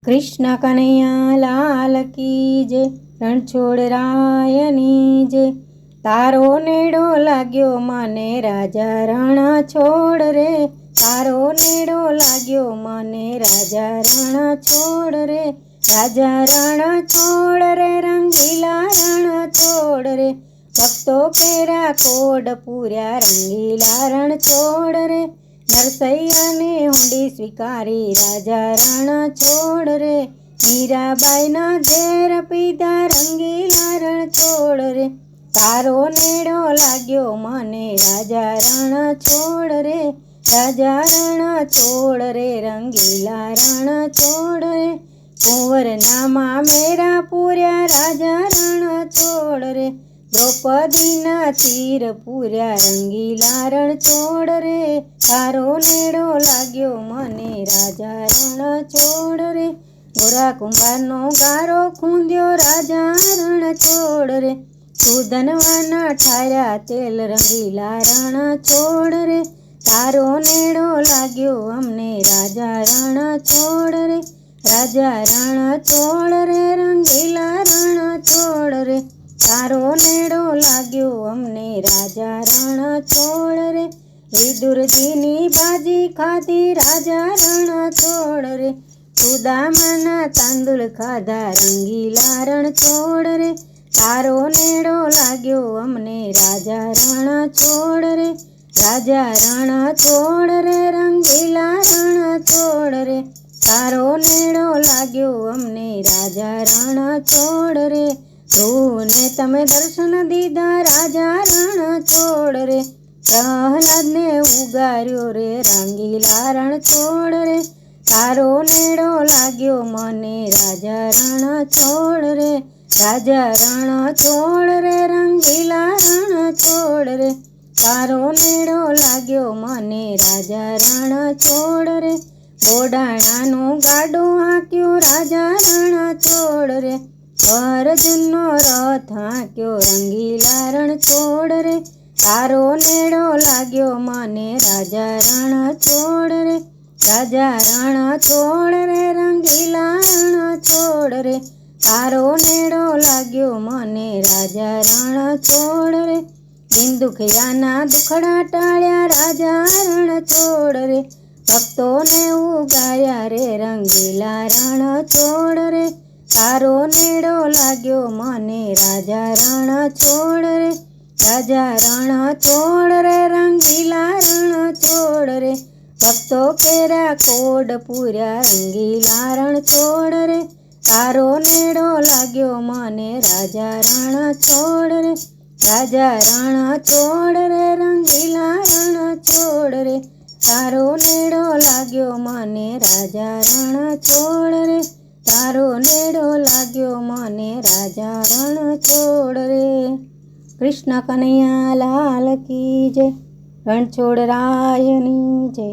કૃષ્ણ કનૈયા લાલ કી જય, રણછોડરાયની જય। તારો નેડો લાગ્યો મને રાજા રણ છોડ રે, તારો નેડો લાગ્યો મને રાજા રણ છોડ રે, રાજા રણ છોડ રે, રંગીલા રણ છોડ રે, ભક્તો કેરા કોડ પૂર્યા રંગીલા રણ છોડ રે, નરસૈયાને હુંડી સ્વીકારી રાજા રણ છોડ રે, મીરાબાઈના ઝેર પીધા રંગીલા રણ છોડ રે, તારો નેડો લાગ્યો મને રાજા રણ છોડ રે, રાજા રણ છોડ રે, રંગીલા રણ છોડ રે, કુંવરનામાં મેરા પૂર્યા રાજા રણ છોડ રે, દ્રૌપદીના ચીર પૂર્યા રંગીલા રણ છોડ રે, તારો નેડો લાગ્યો મને રાજા રણ છોડ રે, ગોરા કુંભારનો ગારો ખૂંદ્યો રાજા રણ છોડ રે, સુધનવાના ઠાર્યા તેલ રંગીલા રણ છોડ રે, તારો નેડો લાગ્યો અમને રાજા રણ છોડ રે, રાજા રણ છોડ રે, રંગીલા રણ છોડ રે, તારો નેડો લાગ્યો અમને રાજા રણ છોડ રે, વિદુરજીની ભાજી ખાધી રાજા રણ છોડ રે, સુદામાના તાંદુલ ખાધા રંગીલા રણ છોડ રે, તારો નેડો લાગ્યો અમને રાજા રણ છોડ રે, રાજા રણ છોડ રે, રંગીલા રણ છોડ રે, તારો નેડો લાગ્યો અમને રાજા રણ છોડ રે, ધ્રુવને તમે દર્શન દીધા રાજા રણ છોડ રે, પ્રહલાદને ઉગાર્યો રે રંગીલા રણ છોડ રે, તારો નેડો લાગ્યો મને રાજા રણ છોડ રે, રાજા રણ છોડ રે, રંગીલા રણ છોડ રે, તારો નેડો લાગ્યો મને રાજા રણ છોડ રે, બોડાણાનું ગાડું હાંક્યું રાજા રણ છોડ રે, અર્જુનનો રથ હાંક્યો રંગીલા રણ છોડ રે, તારો નેડો લાગ્યો મને રાજા રણ છોડ રે, રાજા રણ છોડ રે, રંગીલા રણ છોડ રે, તારો નેડો લાગ્યો મને રાજા રણ છોડ રે, બિંદુખિયાના દુખડા ટાળ્યા રાજા રણ છોડ રે, ભક્તોને ઉગાર્યા રે રંગીલા રણ છોડ રે, તારો નેડો લાગ્યો મને રાજા રણ છોડ રે, રાજા રણ છોડ રે, રંગીલા રણ છોડ રે, ભક્તો કેરા કોડ પૂર્યા રંગીલા રણ છોડ રે, તારો નેડો લાગ્યો મને રાજા રણ છોડ રે, રાજા રણ છોડ રે, રંગીલા રણ છોડ રે, તારો નેડો લાગ્યો મને રાજા રણ છોડ રે, તારો નેડો લાગ્યો મને રાજા રણ છોડ રે। કૃષ્ણ કનૈયા લાલ કી જય, રણછોડરાયની જય।